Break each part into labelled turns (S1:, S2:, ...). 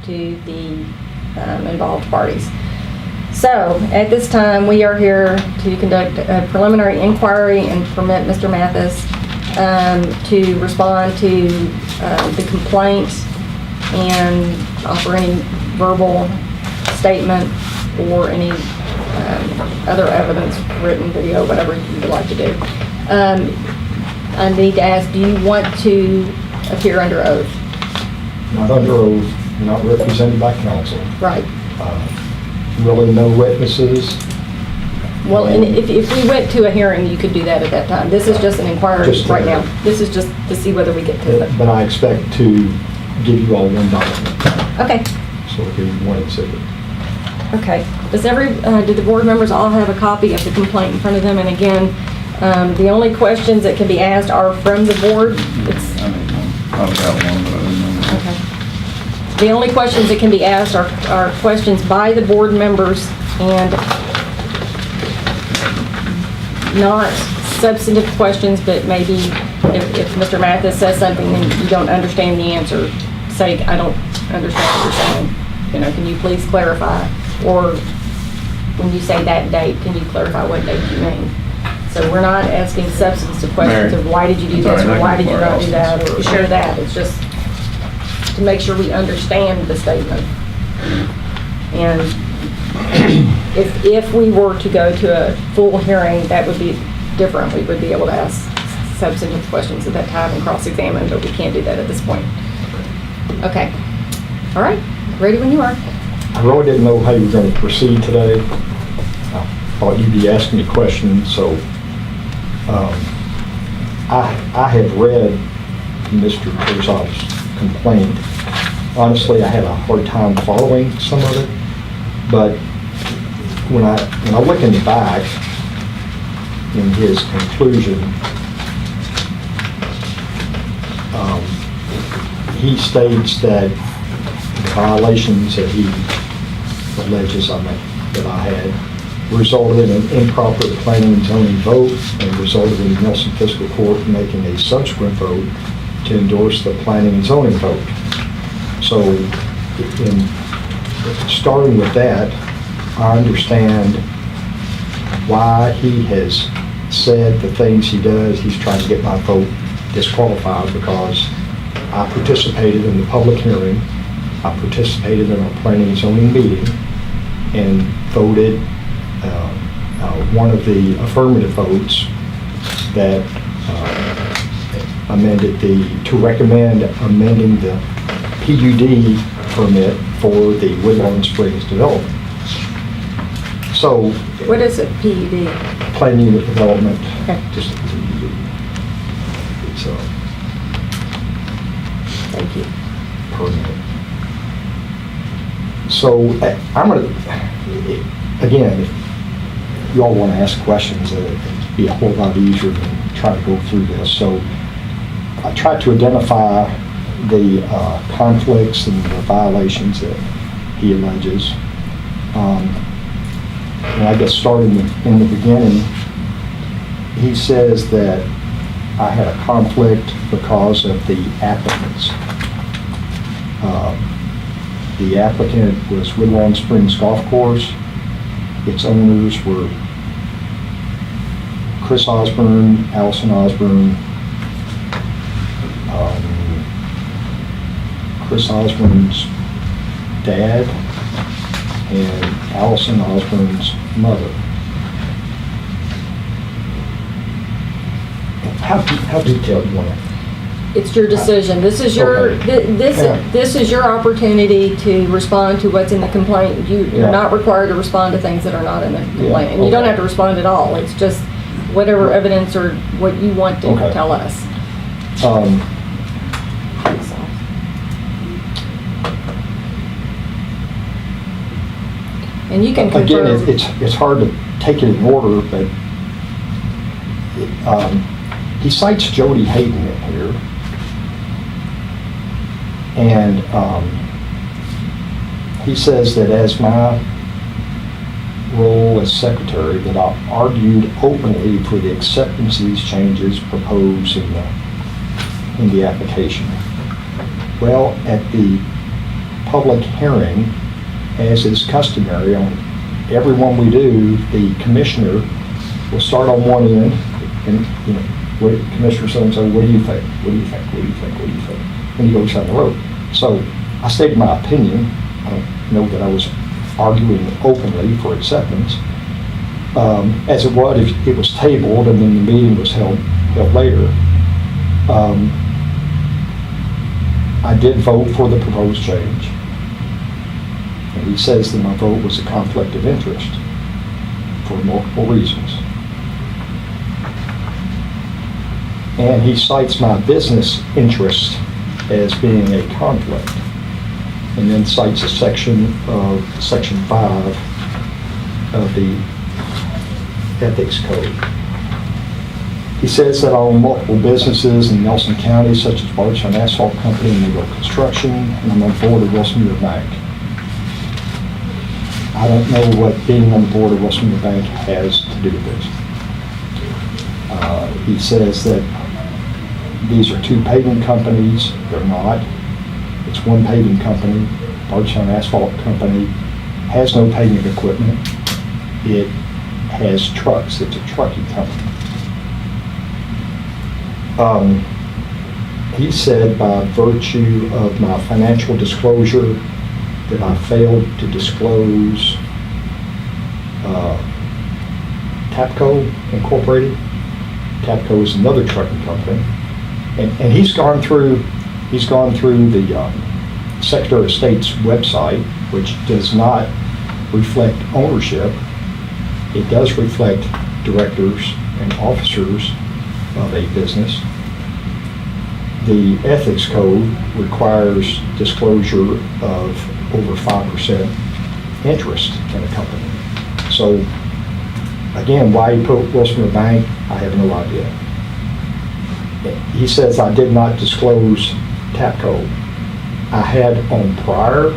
S1: to the involved parties. So, at this time, we are here to conduct a preliminary inquiry and permit Mr. Mathis to respond to the complaint and offer any verbal statement or any other evidence, written, video, whatever you would like to do. I need to ask, do you want to appear under oath?
S2: Not under oath, not represented by counsel.
S1: Right.
S2: Really no witnesses.
S1: Well, and if we went to a hearing, you could do that at that time. This is just an inquiry right now. This is just to see whether we get to it.
S2: But I expect to give you all one document.
S1: Okay.
S2: So we'll give you one exhibit.
S1: Okay. Do the board members all have a copy of the complaint in front of them? And again, the only questions that can be asked are from the board.
S3: I've got one, but I didn't know.
S1: Okay. The only questions that can be asked are questions by the board members and not substantive questions, but maybe if Mr. Mathis says something and you don't understand the answer, say, I don't understand what you're saying. You know, can you please clarify? Or when you say that date, can you clarify what date you mean? So we're not asking substantive questions of why did you do this or why did you not do that or share that. It's just to make sure we understand the statement. And if we were to go to a full hearing, that would be different. We would be able to ask substantive questions at that time and cross-examine, but we can't do that at this point. Okay. All right. Ready when you are.
S2: I really didn't know how you were going to proceed today. I thought you'd be asking me questions, so I have read Mr. Kurzov's complaint. Honestly, I had a hard time following some of it, but when I look in the back in his conclusion, he states that the violations that he alleges that I had resulted in an improper planning and zoning vote and resulted in Nelson Fiscal Court making a subsequent vote to endorse the planning and zoning vote. So, starting with that, I understand why he has said the things he does. He's trying to get my vote disqualified because I participated in the public hearing, I participated in a planning and zoning meeting, and voted one of the affirmative votes that to recommend amending the PUD permit for the Woodlawn Springs development. So,
S1: What is a PUD?
S2: Plan unit development,
S1: Okay.
S2: just a PUD. It's a
S1: Thank you.
S2: permit. So I'm going to, again, if you all want to ask questions, it'd be a whole lot easier than trying to go through this. So I tried to identify the conflicts and the violations that he alleges. And I guess starting in the beginning, he says that I had a conflict because of the applicants. The applicant was Woodlawn Springs Golf Course. Its owners were Chris Osborne, Allison Osborne, Chris Osborne's dad, and Allison Osborne's mother. How detailed do you want it?
S1: It's your decision. This is your,
S2: Okay.
S1: this is your opportunity to respond to what's in the complaint. You're
S2: Yeah.
S1: not required to respond to things that are not in the complaint.
S2: Yeah,
S1: And you don't
S2: okay.
S1: have to respond at all. It's just whatever evidence or what you want to
S2: Okay.
S1: tell us. And you can confirm.
S2: Again, it's hard to take it in order, but he cites Jody Hayden in here. And he says that as my role as secretary, that I argued openly for the acceptance of these changes proposed in the application. Well, at the public hearing, as is customary on every one we do, the commissioner will start on one end, and, you know, what, Commissioner so-and-so, what do you think? What do you think? What do you think? What do you think? And he goes down the road. So I stated my opinion. I don't know that I was arguing openly for acceptance. As it was, it was tabled and then the meeting was held later. I did vote for the proposed change. And he says that my vote was a conflict of interest for multiple reasons. And he cites my business interest as being a conflict, and then cites a section 5 of the Ethics Code. He says that I own multiple businesses in Nelson County, such as Bardstown Asphalt Company and Mago Construction, and I'm on the board of Wilson Bank. I don't know what being on the board of Wilson Bank has to do with this. He says that these are two paving companies. They're not. It's one paving company. Bardstown Asphalt Company has no paving equipment. It has trucks. It's a trucking company. He said by virtue of my financial disclosure that I failed to disclose Tapco Incorporated. Tapco is another trucking company. And he's gone through the Secretary of State's website, which does not reflect ownership. It does reflect directors and officers of a business. The Ethics Code requires disclosure of over 5% interest in a company. So, again, why he put Wilson Bank, I have no idea. He says I did not disclose Tapco. I had on prior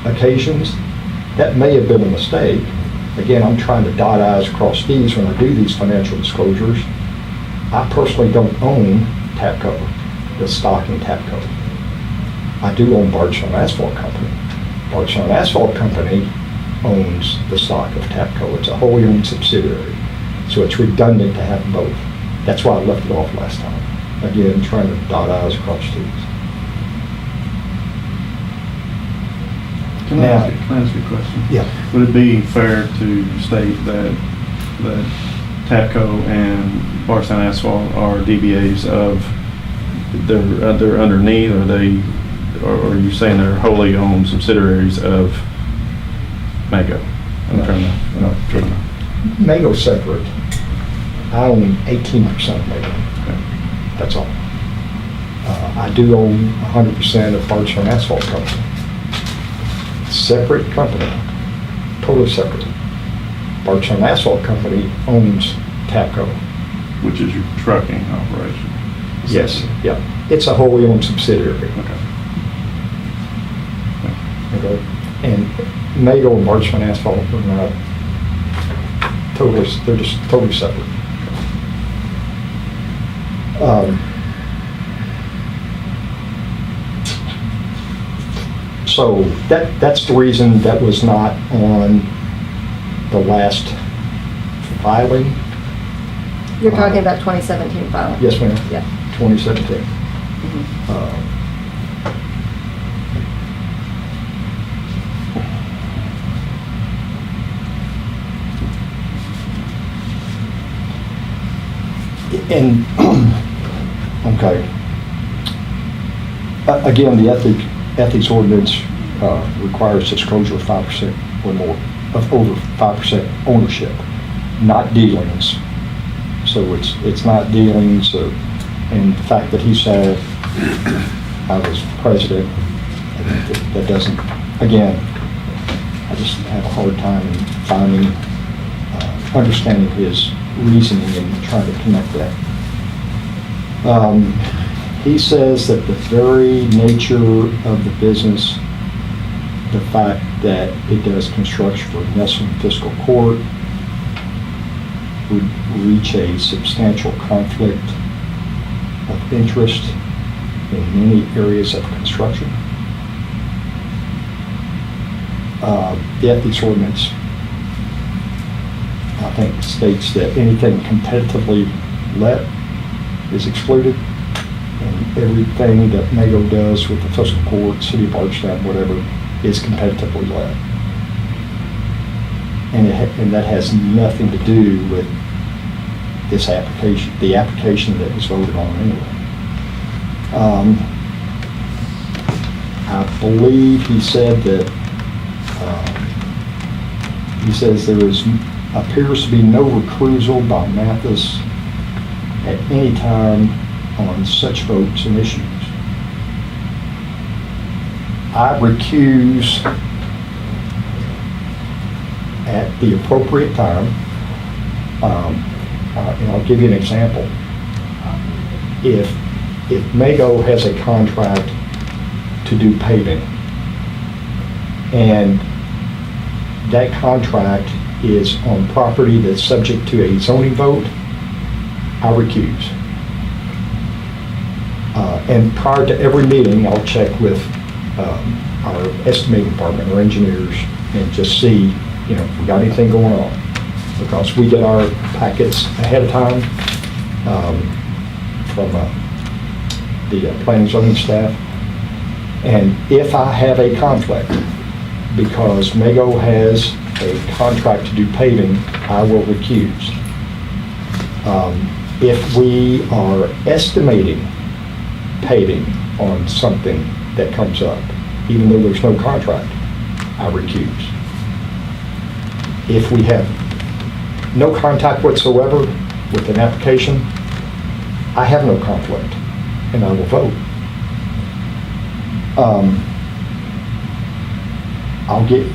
S2: occasions. That may have been a mistake. Again, I'm trying to dot I's, cross T's when I do these financial disclosures. I personally don't own Tapco, the stock in Tapco. I do own Bardstown Asphalt Company. Bardstown Asphalt Company owns the stock of Tapco. It's a wholly owned subsidiary. So it's redundant to have both. That's why I left it off last time. Again, trying to dot I's, cross T's.
S3: Can I ask you a question?
S2: Yeah.
S3: Would it be fair to state that Tapco and Bardstown Asphalt are DBAs of, they're underneath, or are you saying they're wholly owned subsidiaries of Mago?
S2: Mago's separate. I own 18% of Mago.
S3: Okay.
S2: That's all. I do own 100% of Bardstown Asphalt Company. Separate company, totally separate. Bardstown Asphalt Company owns Tapco.
S3: Which is your trucking operation?
S2: Yes, yeah. It's a wholly owned subsidiary.
S3: Okay.
S2: Okay. And Mago and Bardstown Asphalt are not totally, they're just totally separate. So that's the reason that was not on the last filing.
S1: You're talking about 2017 filing?
S2: Yes, ma'am.
S1: Yeah.
S2: 2017. And, okay. Again, the ethics ordinance requires disclosure of 5% or more, of over 5% ownership, not dealings. So it's not dealings, and the fact that he said I was president, that doesn't, again, I just have a hard time finding, understanding his reasoning and trying to connect that. He says that the very nature of the business, the fact that it does construction for Nelson Fiscal Court, would reach a substantial conflict of interest in many areas of construction. the ethics ordinance, I think, states that anything competitively let is excluded, and everything that MAGO does with the fiscal court, city of Bardstown, whatever, is competitively let. And that has nothing to do with this application, the application that was voted on anyway. I believe he said that, he says there appears to be no recusal by Mathis at any time on such votes and issues. I recuse at the appropriate time. And I'll give you an example. If MAGO has a contract to do paving, and that contract is on property that's subject to a zoning vote, I recuse. And prior to every meeting, I'll check with our estimating department or engineers and just see, if we got anything going on. Because we get our packets ahead of time from the planning zoning staff. And if I have a conflict, because MAGO has a contract to do paving, I will recuse. If we are estimating paving on something that comes up, even though there's no contract, I recuse. If we have no contact whatsoever with an application, I have no conflict, and I will vote. I'll give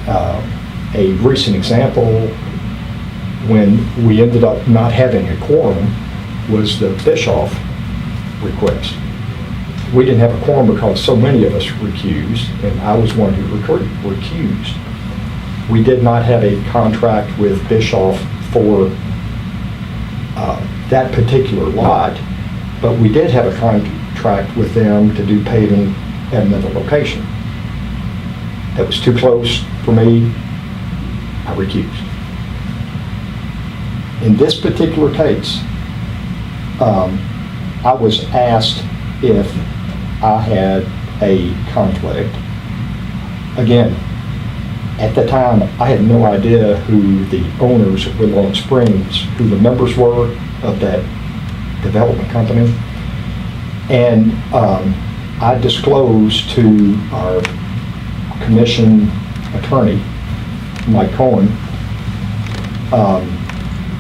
S2: a recent example. When we ended up not having a quorum was the Bischoff request. We didn't have a quorum because so many of us recused, and I was one who recused. We did not have a contract with Bischoff for that particular lot, but we did have a contract with them to do paving at another location. That was too close for me, I recused. In this particular case, I was asked if I had a conflict. Again, at the time, I had no idea who the owners of Woodlawn Springs, who the members were of that development company. And I disclosed to our commission attorney, Mike Cohen,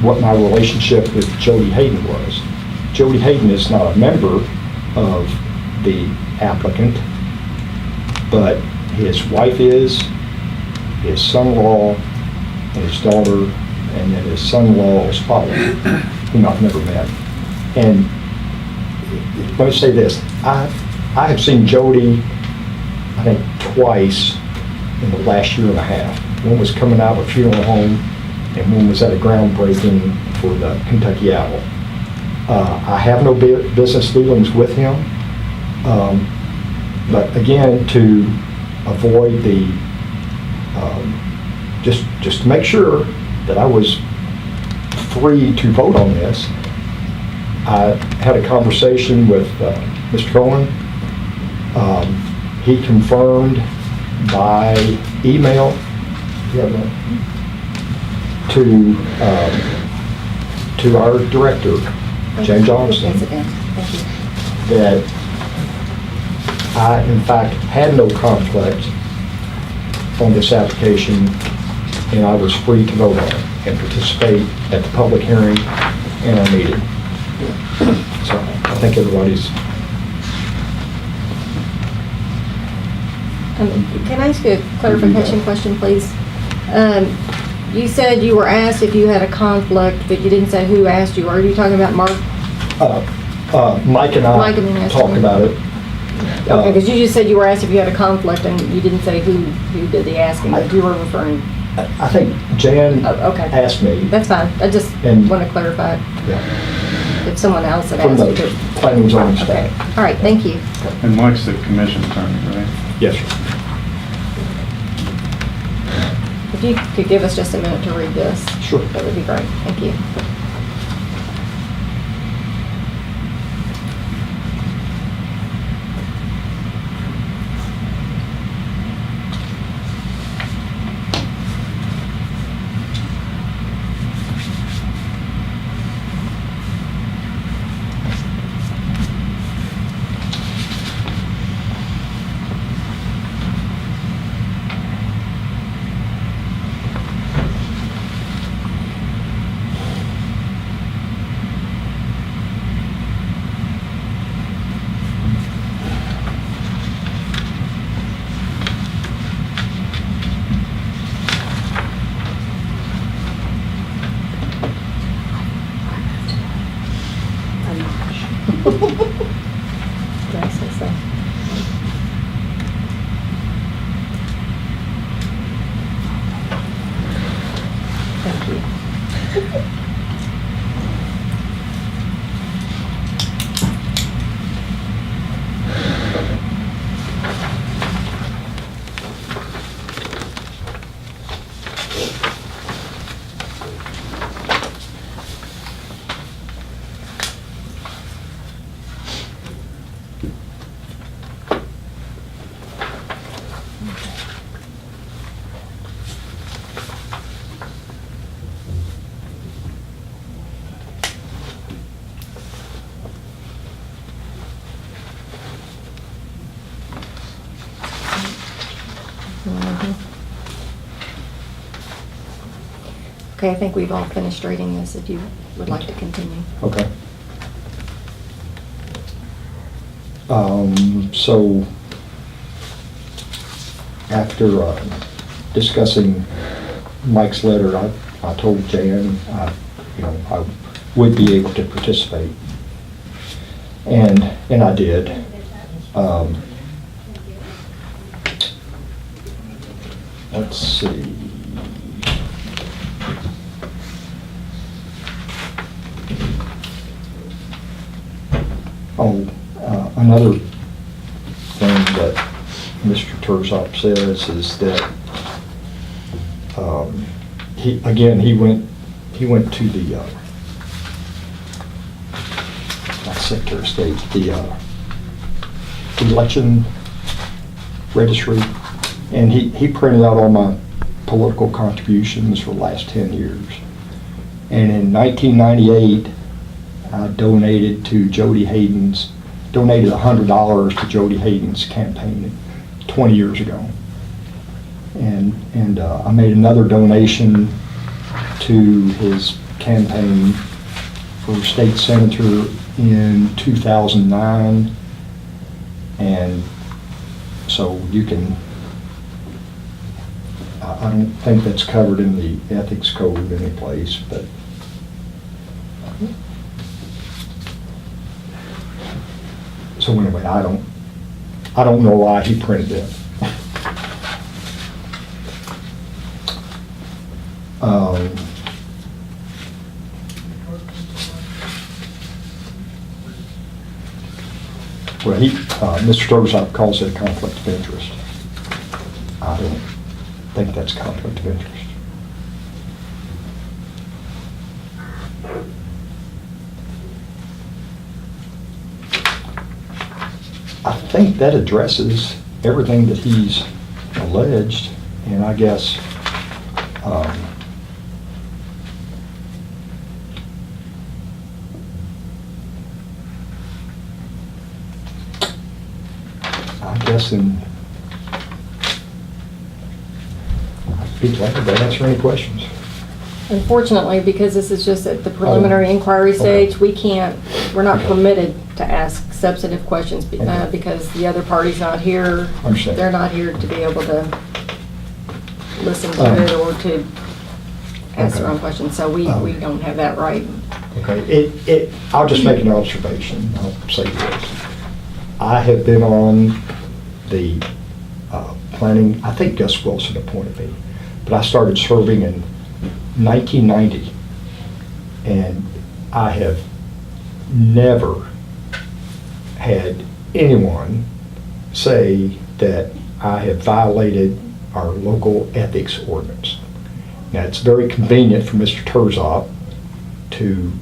S2: what my relationship with Jody Hayden was. Jody Hayden is not a member of the applicant, but his wife is, his son-in-law, and his daughter, and then his son-in-law's father, whom I've never met. And let me say this, I have seen Jody, I think, twice in the last year and a half. One was coming out of a funeral home, and one was at a groundbreaking for the Kentucky Owl. I have no business dealings with him, but again, to avoid the, just to make sure that I was free to vote on this, I had a conversation with Mr. Cohen. He confirmed by email to our director, Jane Johnston, that I, in fact, had no conflict on this application, and I was free to vote on it and participate at the public hearing and our meeting. So I think everybody's...
S1: Can I ask you a clarification question, please? You said you were asked if you had a conflict, but you didn't say who asked you. Are you talking about Mark?
S2: Mike and I talked about it.
S1: Okay, because you just said you were asked if you had a conflict, and you didn't say who did the asking, but you were referring.
S2: I think Jan asked me.
S1: That's fine. I just want to clarify it.
S2: Yeah.
S1: If someone else had
S2: From
S1: asked
S2: the
S1: you.
S2: planning zoning staff.
S1: Okay. All right, thank you.
S3: And Mike's the commission attorney, right?
S2: Yes, sir.
S1: If you could give us just a minute to read this.
S2: Sure.
S1: That would be great. Thank you. Did I say so? Thank you. Okay, I think we've all finished reading this, if you would like to continue.
S2: Okay. So, after discussing Mike's letter, I told Jan, I would be able to participate. And I did. Let's see. Oh, another thing that Mr. Turzop says is that he went to the not Secretary of State, the election registry, and he printed out all my political contributions for the last 10 years. And in 1998, I donated $100 to Jody Hayden's campaign 20 years ago. And I made another donation to his campaign for state senator in 2009. And so you can, I don't think that's covered in the ethics code anyplace, but so anyway, I don't know why he printed it. Well, Mr. Turzop calls it a conflict of interest. I don't think that's conflict of interest. I think that addresses everything that he's alleged, and I guess I'd be glad to answer any questions.
S1: Unfortunately, because this is just at the preliminary inquiry
S2: Okay.
S1: stage, we're not permitted to ask substantive questions
S2: Okay.
S1: because the other party's not here.
S2: Understand.
S1: They're not here to be able to listen to it or to ask their
S2: Okay.
S1: own questions, so we don't have that right.
S2: Okay, I'll just make an observation. I'll say this. I have been on the planning, I think Gus Wilson appointed me, but I started serving in 1990, and I have never had anyone say that I have violated our local ethics ordinance. Now, it's very convenient for Mr. Terzop to,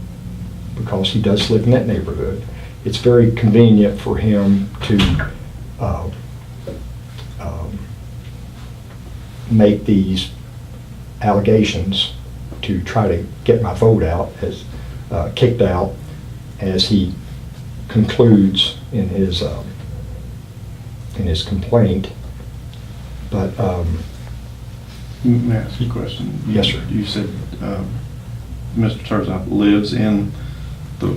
S2: because he does live in that neighborhood, it's very convenient for him to make these allegations to try to get my vote out, as kicked out, as he concludes in his complaint. But
S3: May I ask you a question?
S2: Yes, sir.
S3: You said Mr. Terzop lives in the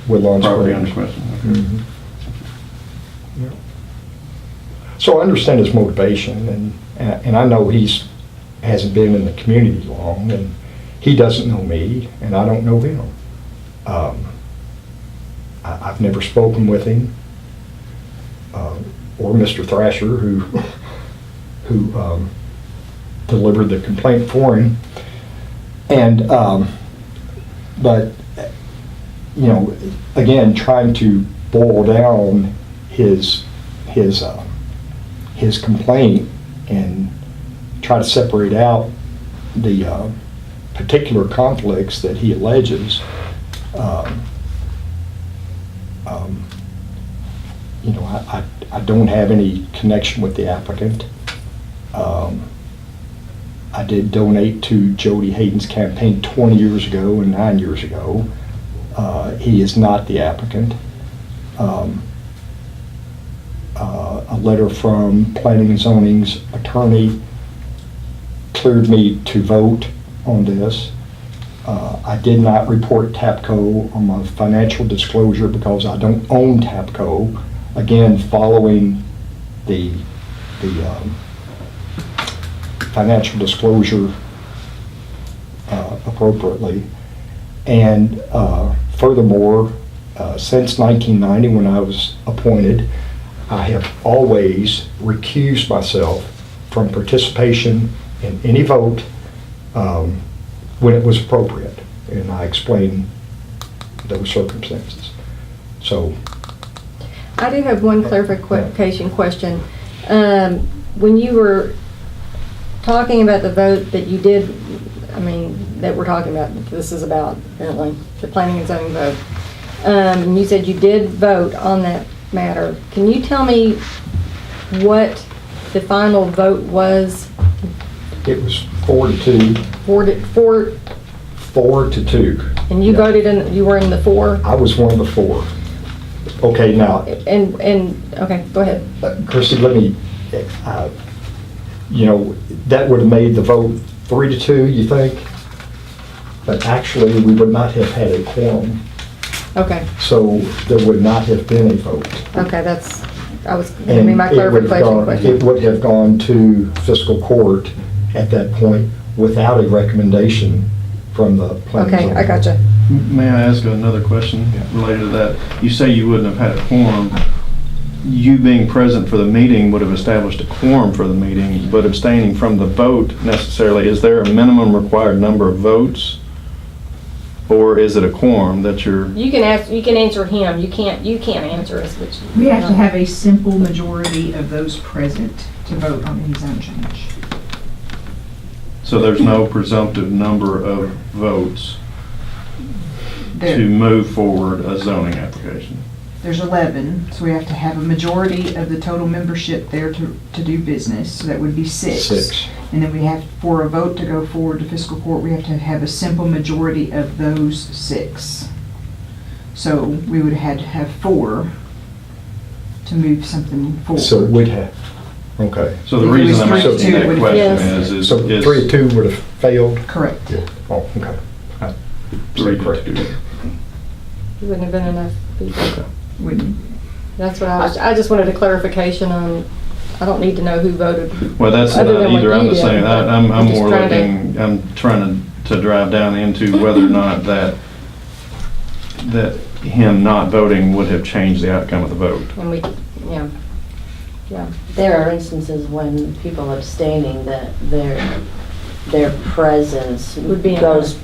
S2: Woodlawn
S3: property under
S2: Springs.
S3: question? Okay.
S2: Mhm. Yeah. So I understand his motivation, and I know hasn't been in the community long, and he doesn't know me, and I don't know him. I've never spoken with him, or Mr. Thrasher, who delivered the complaint for him. And but you know, again, trying to boil down his complaint and try to separate out the particular conflicts that he alleges. You know, I don't have any connection with the applicant. I did donate to Jody Hayden's campaign 20 years ago and 9 years ago. He is not the applicant. A letter from Planning and Zoning's attorney cleared me to vote on this. I did not report TAPCO on my financial disclosure because I don't own TAPCO. Again, following the financial disclosure appropriately. And furthermore, since 1990, when I was appointed, I have always recused myself from participation in any vote when it was appropriate, and I explained those circumstances. So,
S1: I do have one clarification question. When you were talking about the vote that you did, that we're talking about, this is about apparently the planning and zoning vote, and you said you did vote on that matter. Can you tell me what the final vote was?
S2: it was 4-2. 4-2.
S1: And you
S2: Yeah.
S1: voted in, you were in the 4?
S2: I was one of the 4. Okay, now,
S1: Okay, go ahead.
S2: Christie, let me, that would have made the vote 3-2, you think? But actually, we would not have had a quorum,
S1: Okay,
S2: so there would not have been a vote.
S1: okay, that was gonna be my
S2: And it would have
S1: clarification
S2: gone-
S1: question.
S2: It would have gone to fiscal court at that point without a recommendation from the planning.
S1: Okay, I gotcha.
S3: May I ask another question related to that? You say you wouldn't have had a quorum. You being present for the meeting would have established a quorum for the meeting, but abstaining from the vote necessarily, is there a minimum required number of votes? Or is it a quorum that you're,
S1: You can answer him, you can't answer us, which.
S4: We have to have a simple majority of those present to vote on any zone change.
S3: so there's no presumptive number of votes to move forward a zoning application?
S4: There's 11, so we have to have a majority of the total membership there to do business, so that would be 6.
S2: 6.
S4: And then we have, for a vote to go forward to fiscal court, we have to have a simple majority of those 6. So we would have had to have 4 to move something forward.
S2: So it would have, okay.
S3: So the
S4: If it was
S3: reason I'm
S4: 3-2,
S3: asking
S4: it
S3: that
S4: would-
S3: question
S1: Yes.
S3: is
S2: So 3-2 would have failed?
S4: Correct.
S2: Oh, okay.
S3: 3-2.
S1: Wouldn't have been enough people.
S4: Wouldn't.
S1: That's what I just wanted a clarification on, I don't need to know who voted.
S3: Well, that's
S1: Other
S3: not
S1: than what
S3: either, I'm
S1: you
S3: just
S1: did,
S3: saying,
S1: but
S3: I'm
S1: I'm just
S3: more
S1: trying to-
S3: looking, I'm trying to drive down into whether or not that him not voting would have changed the outcome of the vote.
S1: And we, yeah.
S5: There are instances when people abstaining that their presence
S1: Would be
S5: goes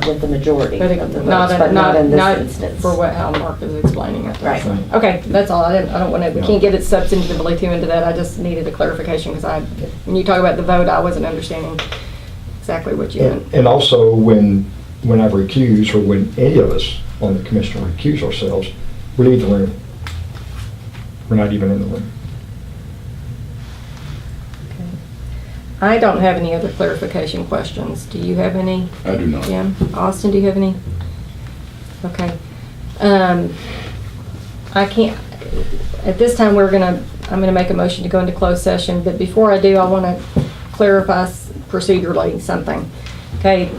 S5: with the majority
S1: But
S5: of the
S1: not,
S5: votes, but not in this
S1: not
S5: instance.
S1: for what, how Mark is explaining it.
S5: Right.
S1: Okay, that's all. I don't want to, we can't get it substantively too into that. I just needed a clarification because when you talk about the vote, I wasn't understanding exactly what you meant.
S2: And also, when I recuse, or when any of us on the commission recuse ourselves, we leave the room. We're not even in the room.
S1: I don't have any other clarification questions. Do you have any?
S6: I do not.
S1: Jim? Austin, do you have any? Okay. I can't, at this time, I'm gonna make a motion to go into closed session, but before I do, I want to clarify procedurally something. Okay,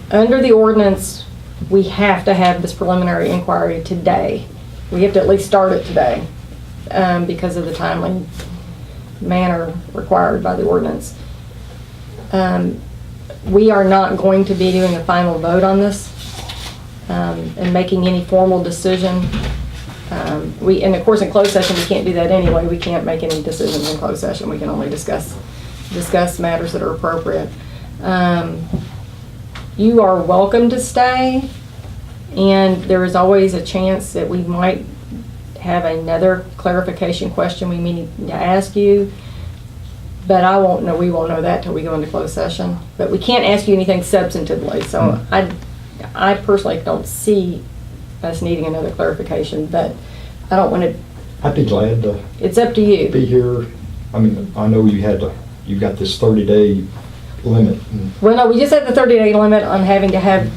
S1: under the ordinance, we have to have this preliminary inquiry today. We have to at least start it today, because of the timely manner required by the ordinance. We are not going to be doing a final vote on this, and making any formal decision. And of course, in closed session, we can't do that anyway. We can't make any decisions in closed session. We can only discuss matters that are appropriate. You are welcome to stay, and there is always a chance that we might have another clarification question we need to ask you. But we won't know that till we go into closed session. But we can't ask you anything substantively, so I personally don't see us needing another clarification, but I don't want to,
S2: I'd be glad to
S1: it's up to you.
S2: be here. I mean, I know you've got this 30-day limit.
S1: Well, no, we just had the 30-day limit on having to have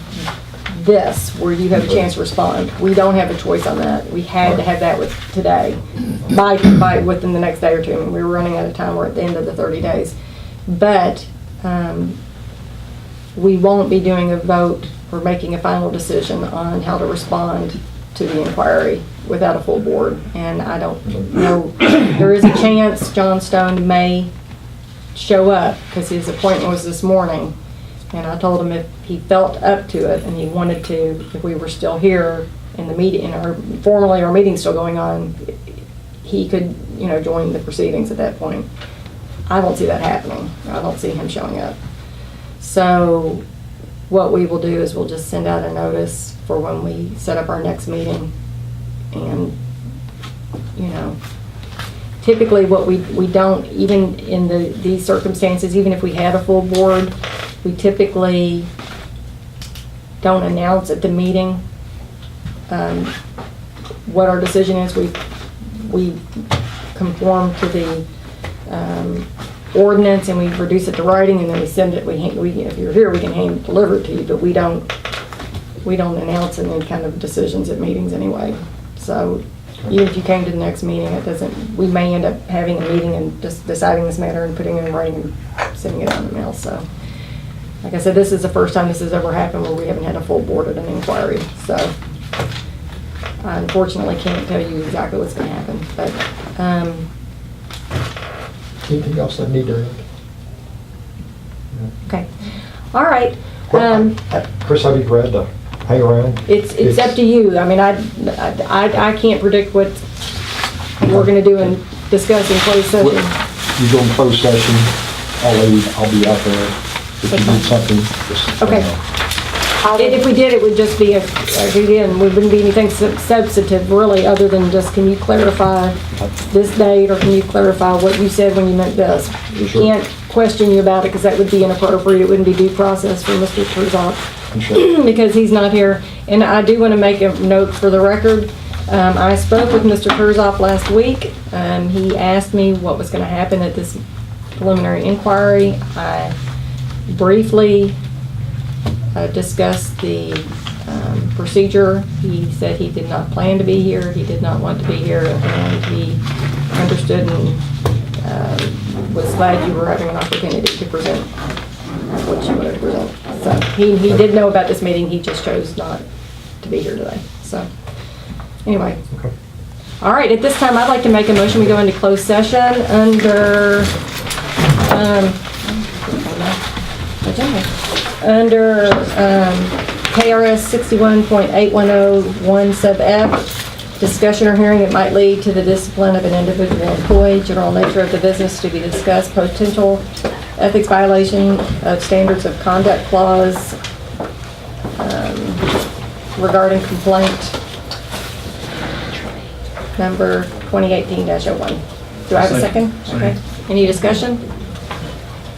S1: this, where you have a chance to respond. We don't have a choice on that. We had to have that with today, by within the next day or two. I mean, we were running out of time. We're at the end of the 30 days. But we won't be doing a vote or making a final decision on how to respond to the inquiry without a full board. And I don't know, there is a chance John Stone may show up because his appointment was this morning. And I told him if he felt up to it and he wanted to, if we were still here in the meeting, formally our meeting's still going on, he could, join the proceedings at that point. I don't see that happening. I don't see him showing up. So what we will do is we'll just send out a notice for when we set up our next meeting. And, typically what we don't, even in these circumstances, even if we had a full board, we typically don't announce at the meeting what our decision is. We conform to the ordinance and we reduce it to writing, and then we send it. If you're here, we can hand deliver it to you, but we don't announce any kind of decisions at meetings anyway. So even if you came to the next meeting, we may end up having a meeting and just deciding this matter and putting it in writing and sending it out in the mail. So, like I said, this is the first time this has ever happened where we haven't had a full board at an inquiry. So, I unfortunately can't tell you exactly what's going to happen. But
S2: Anything else I need to add?
S1: okay, all right.
S2: Chris, I'd be glad to hang around.
S1: It's up to you. I mean, I can't predict what we're going to do and discuss in closed session.
S2: You go in closed session, I'll be out there. If you need something, just let me
S1: Okay.
S2: know.
S1: If we did, it would just be again, we wouldn't be anything substantive really, other than just, can you clarify this date, or can you clarify what you said when you meant this? We
S2: Sure.
S1: can't question you about it because that would be inappropriate. It wouldn't be due process for Mr. Terzak.
S2: I'm sure.
S1: Because he's not here. And I do want to make a note for the record. I spoke with Mr. Terzak last week. He asked me what was going to happen at this preliminary inquiry. I briefly discussed the procedure. He said he did not plan to be here. He did not want to be here, and he understood and was glad you were having an opportunity to present what you wanted to present. So he did know about this meeting. He just chose not to be here today. So anyway.
S2: Okay.
S1: All right, at this time, I'd like to make a motion. We go into closed session under KRS 61.8101 sub F, discussion or hearing that might lead to the discipline of an individual employee, general nature of the business to be discussed, potential ethics violation of standards of conduct clause regarding complaint number 2018-01. Do I have a second? Okay. Any discussion?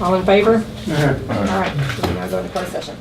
S1: All in favor? All right, we now go into closed session.